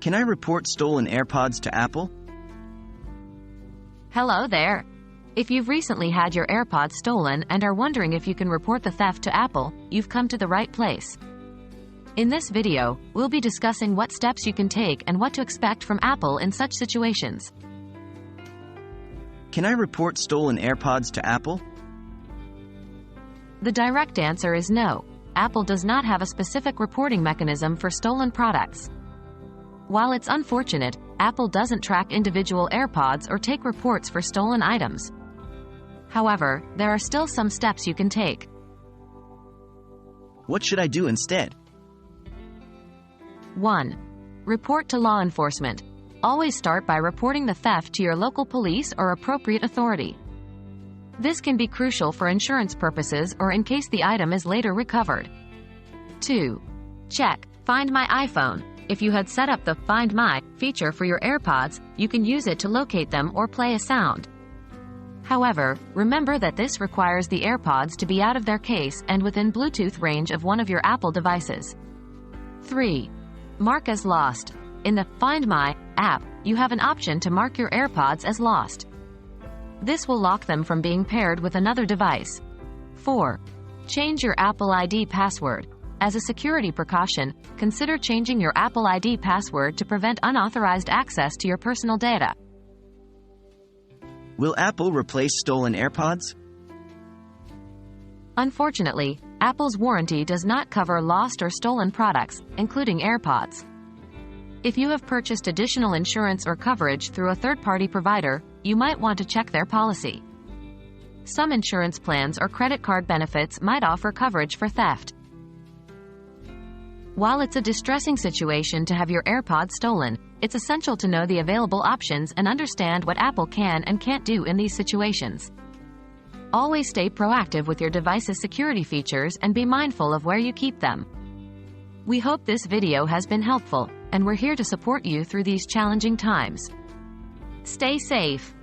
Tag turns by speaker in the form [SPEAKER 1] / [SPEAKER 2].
[SPEAKER 1] Can I report stolen AirPods to Apple?
[SPEAKER 2] Hello there. If you've recently had your AirPods stolen and are wondering if you can report the theft to Apple, you've come to the right place. In this video, we'll be discussing what steps you can take and what to expect from Apple in such situations.
[SPEAKER 1] Can I report stolen AirPods to Apple?
[SPEAKER 2] The direct answer is no. Apple does not have a specific reporting mechanism for stolen products. While it's unfortunate, Apple doesn't track individual AirPods or take reports for stolen items. However, there are still some steps you can take.
[SPEAKER 1] What should I do instead?
[SPEAKER 2] 1. Report to law enforcement. Always start by reporting the theft to your local police or appropriate authority. This can be crucial for insurance purposes or in case the item is later recovered. 2. Check Find My iPhone. If you had set up the Find My feature for your AirPods, you can use it to locate them or play a sound. However, remember that this requires the AirPods to be out of their case and within Bluetooth range of one of your Apple devices. 3. Mark as lost. In the Find My app, you have an option to mark your AirPods as lost. This will lock them from being paired with another device. 4. Change your Apple ID password. As a security precaution, consider changing your Apple ID password to prevent unauthorized access to your personal data.
[SPEAKER 1] Will Apple replace stolen AirPods?
[SPEAKER 2] Unfortunately, Apple's warranty does not cover lost or stolen products, including AirPods. If you have purchased additional insurance or coverage through a third-party provider, you might want to check their policy. Some insurance plans or credit card benefits might offer coverage for theft. While it's a distressing situation to have your AirPods stolen, it's essential to know the available options and understand what Apple can and can't do in these situations. Always stay proactive with your device's security features and be mindful of where you keep them. We hope this video has been helpful, and we're here to support you through these challenging times. Stay safe.